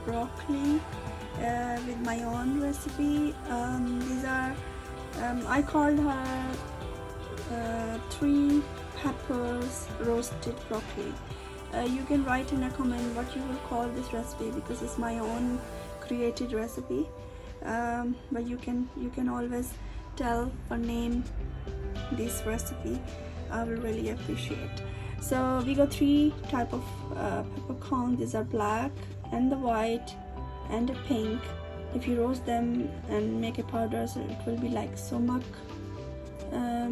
broccoli with my own recipe. These are I called her 3 peppers roasted broccoli. You can write in a comment what you will call this recipe, because it's my own created recipe. But you can always tell or name this recipe. I will really appreciate. So we got 3 type of peppercorn. These are black and the white and the pink. If you roast them and make a powder, so it will be like sumac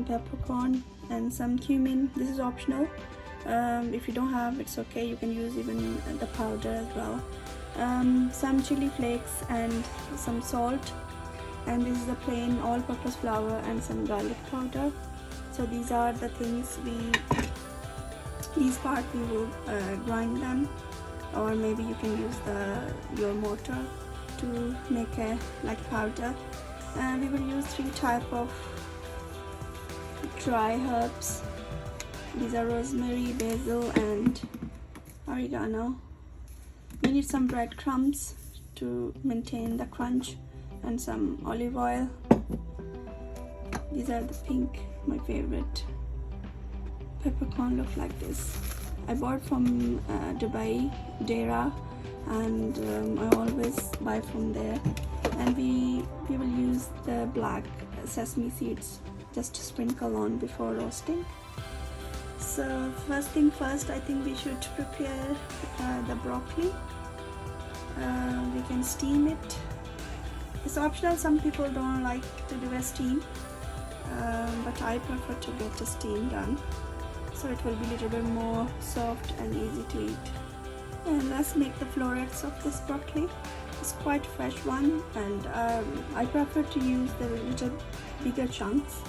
peppercorn, and some cumin. This is optional. If you don't have, it's okay, you can use even the powder as well. Some chili flakes and some salt, and this is a plain all-purpose flour and some garlic powder. So these are the things these part we will grind them, or maybe you can use your mortar to make a like powder. And we will use 3 type of dry herbs. These are rosemary, basil and oregano. We need some breadcrumbs to maintain the crunch, and some olive oil. These are the pink, my favorite. Peppercorn look like this. I bought from Dubai, Dera, and I always buy from there. And we will use the black sesame seeds just to sprinkle on before roasting. So first thing first, I think we should prepare the broccoli. We can steam it. It's optional, some people don't like to do a steam, but I prefer to get a steam done, so it will be a little bit more soft and easy to eat. And let's make the florets of this broccoli. It's quite fresh one, and I prefer to use the little bigger chunks.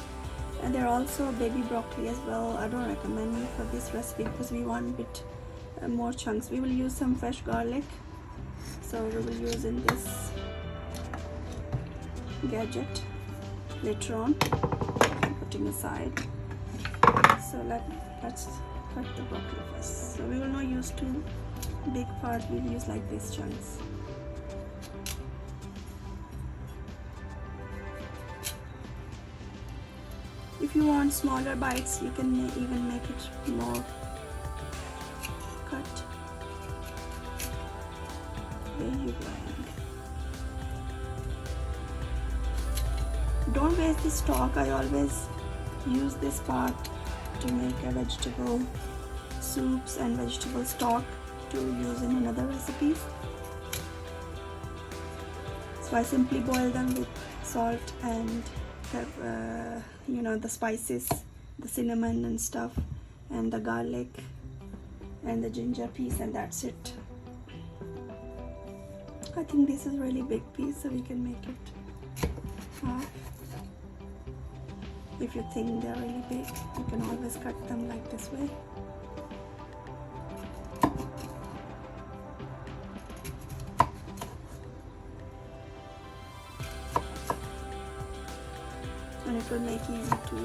And there are also baby broccoli as well. I don't recommend for this recipe because we want a bit more chunks. We will use some fresh garlic, so we will use in this gadget later on. I'm putting aside. So let's cut the broccoli first. So we will not use too big part. We'll use like these chunks. If you want smaller bites, you can even make it more cut. There you go. Don't waste the stalk. I always use this part to make a vegetable soups and vegetable stock to use in another recipes. So I simply boil them with salt and the spices, the cinnamon and stuff, and the garlic and the ginger piece, and that's it. I think this is a really big piece, so we can make it half. If you think they're really big, you can always cut them like this way. And it will make easy to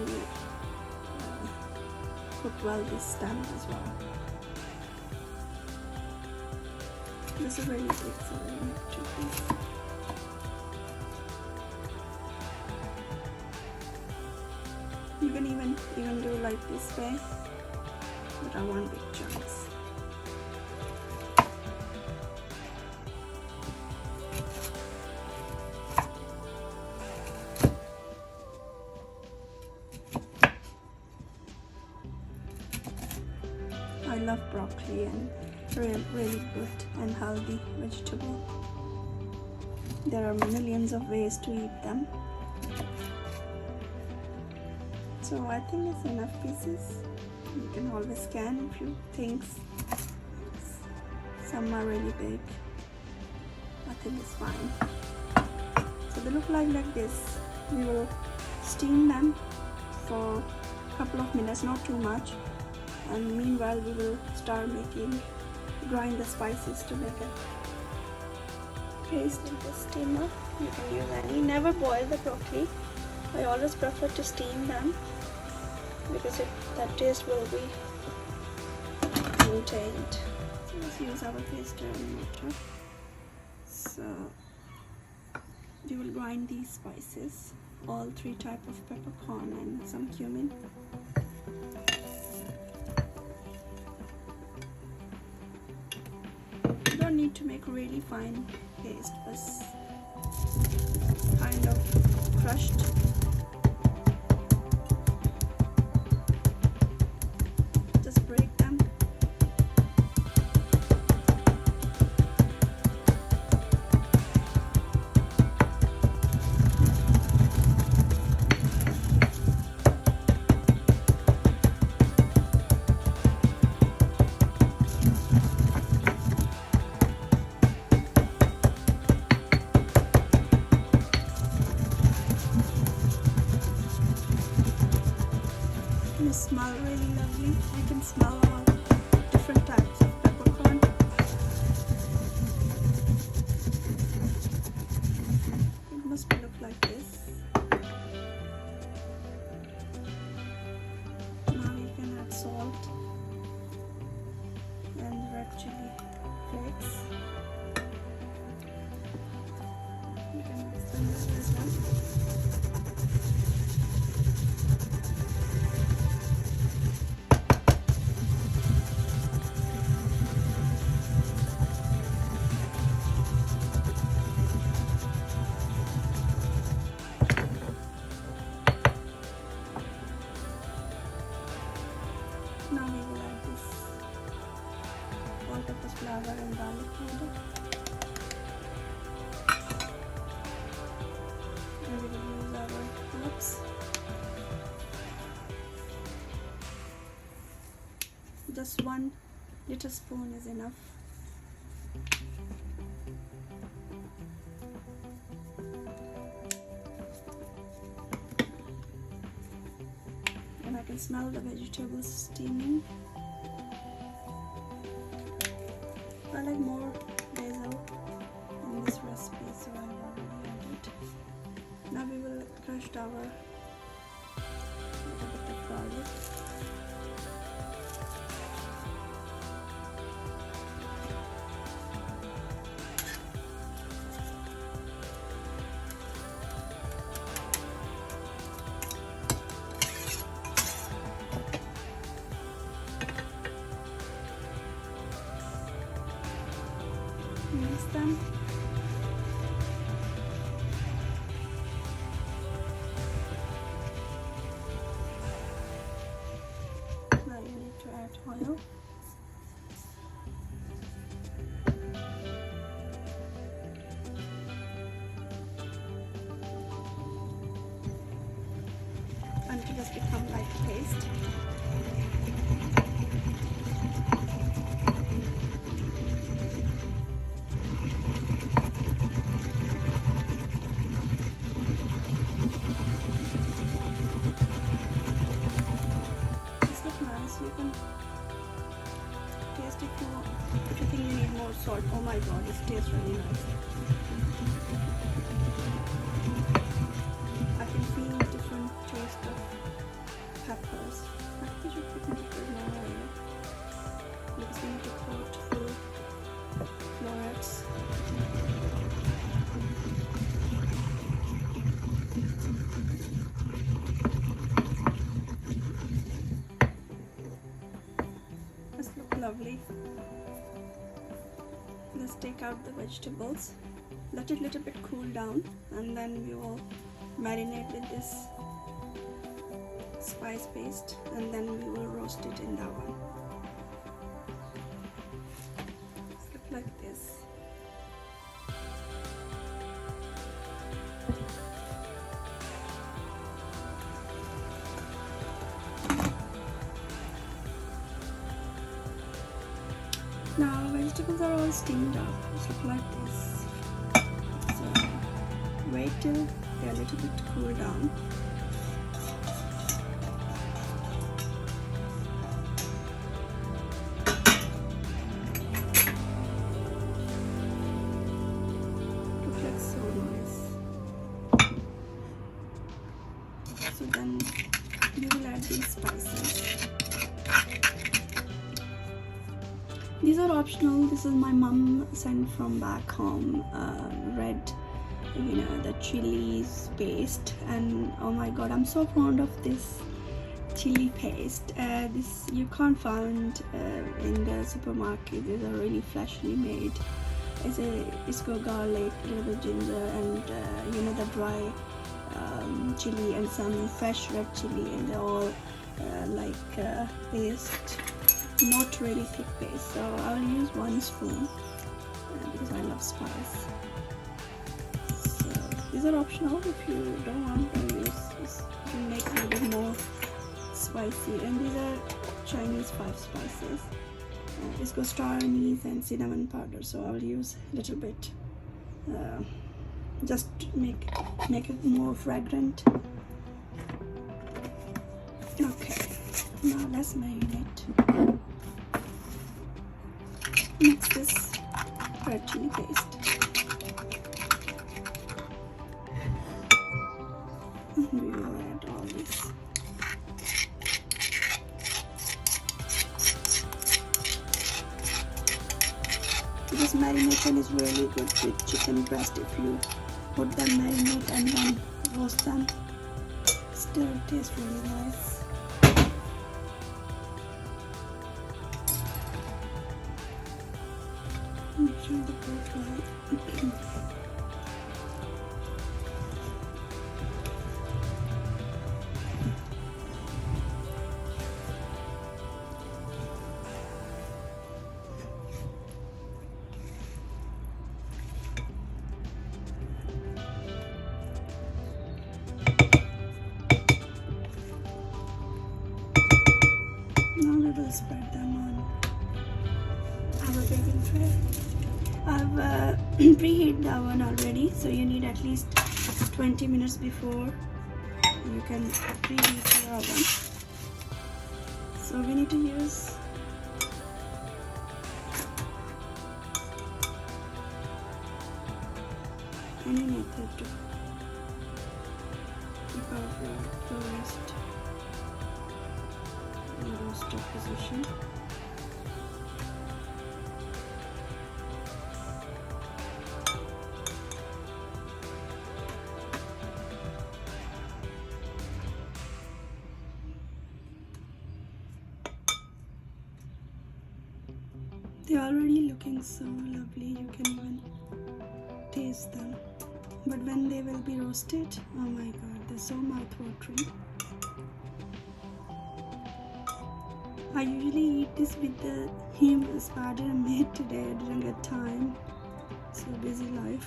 cook well this time as well. This is really big, so we'll make 2 pieces. You can even do like this way, but I want big chunks. I love broccoli, and really good and healthy vegetable. There are millions of ways to eat them. So I think it's enough pieces. You can always scan if you think some are really big. I think it's fine. So they look like this. We will steam them for a couple of minutes, not too much. And meanwhile we will start grind the spices to make a paste in the steamer. You can use any. Never boil the broccoli. I always prefer to steam them because that taste will be maintained. So let's use our paste and mortar. So we will grind these spices, all 3 type of peppercorn and some cumin. You don't need to make really fine paste, but kind of crushed. Just break them. They smell really lovely. I can smell all different types of peppercorn. It must look like this. Now you can add salt and red chili flakes. You can mix them as well. Now we will add this all-purpose flour and garlic powder. And we will use our herbs. Just 1 little spoon is enough. And I can smell the vegetables steaming. I like more basil in this recipe, so I will add it. Now we will crush our little bit of garlic. Mix them. Now you need to add oil. Until it becomes like paste. You can taste if you want. If you think you need more salt, oh my god, it tastes really nice. I can feel different taste of peppers. I should put a little more oil because we need to coat full florets. Lovely. Let's take out the vegetables, let it a little bit cool down, and then we will marinate with this spice paste, and then we will roast it in the oven. Look like this. Now vegetables are all steamed up, just like this. So wait till they're a little bit cool down. Looks like so nice. So then you will add these spices. These are optional. This is my mom sent from back home. Red, the chilies paste, and oh my god, I'm so fond of this chili paste. This you can't find in the supermarket. These are really freshly made. It's got garlic, a little bit ginger, and the dry chili and some fresh red chili, and they're all paste, not really thick paste. So I'll use 1 spoon because I love spice. So these are optional. If you don't want to use this, you can make it a little bit more spicy. And these are Chinese 5 spices. It's got star anise and cinnamon powder, so I'll use a little bit just to make it more fragrant. Okay, now let's marinate. Mix this red chili paste. And we will add all this. This marination is really good with chicken breast. If you put them marinate and then roast them, still it tastes really nice. Make sure the pork right. Now we will spread them on our baking tray. I've preheated the oven already, so you need at least 20 minutes before you can preheat your oven. So we need to use any method to keep our roasted position. They're already looking so lovely, you can even taste them. But when they will be roasted, oh my god, they're so mouth-watering. I usually eat this with the hummus, but I didn't make today. I didn't get time. So busy life.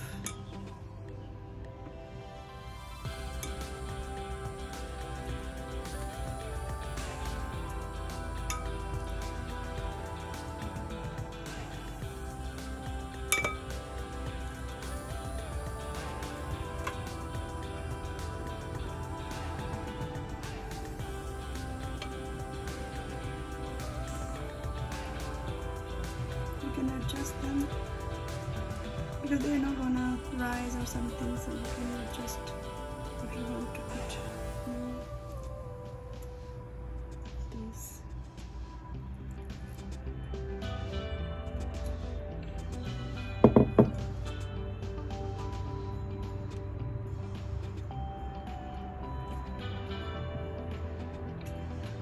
Adjust them because they're not gonna rise or something, so you can adjust if you want to put these.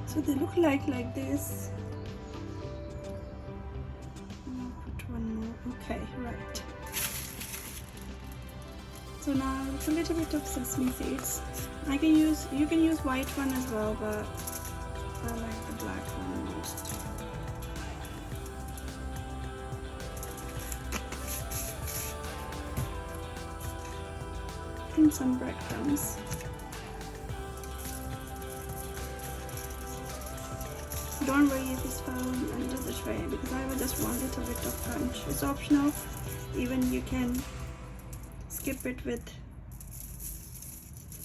So they look like this. Okay, right. So now it's a little bit of sesame seeds. You can use white one as well, but I like the black one most. And some breadcrumbs. Don't worry if it's fell under the tray because I just want a little bit of crunch. It's optional. Even you can skip it with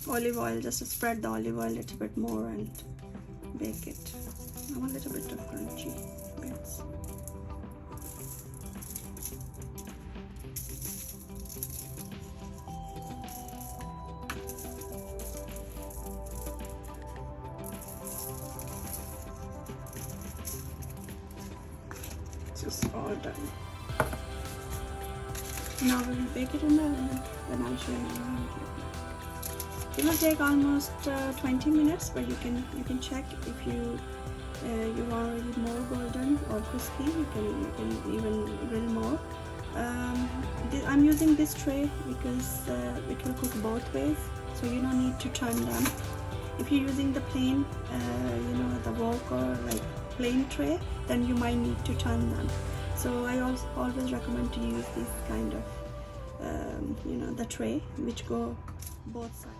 olive oil, just to spread the olive oil a little bit more and bake it. I want a little bit of crunchy bits. is all done. Now we will bake it in the oven. Then I'll show you how it looks. It will take almost 20 minutes, but you can check if you want it more golden or crispy. You can even grill more. I'm using this tray because it will cook both ways, so you don't need to turn them. If you're using the plain, the wok or like plain tray, then you might need to turn them. So I always recommend to use this kind of, the tray which go both sides.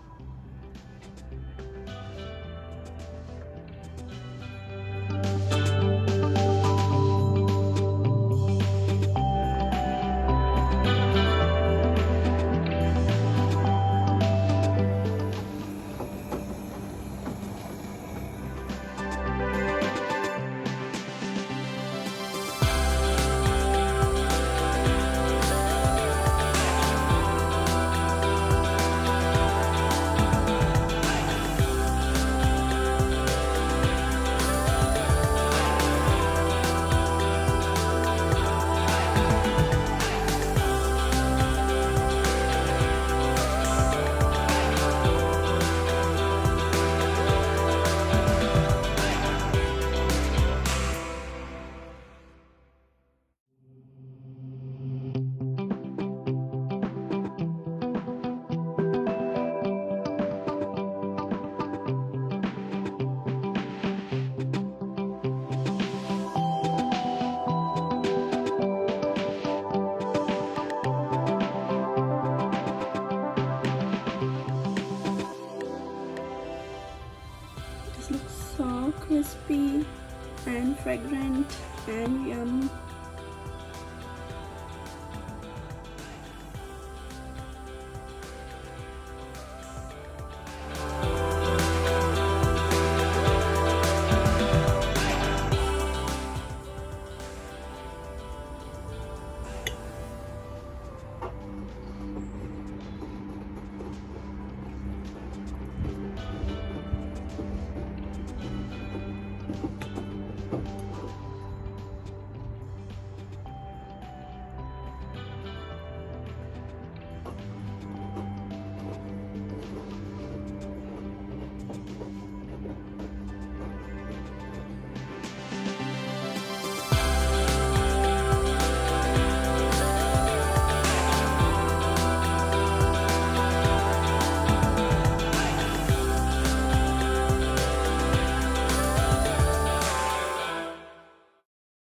This looks so crispy and fragrant and yum.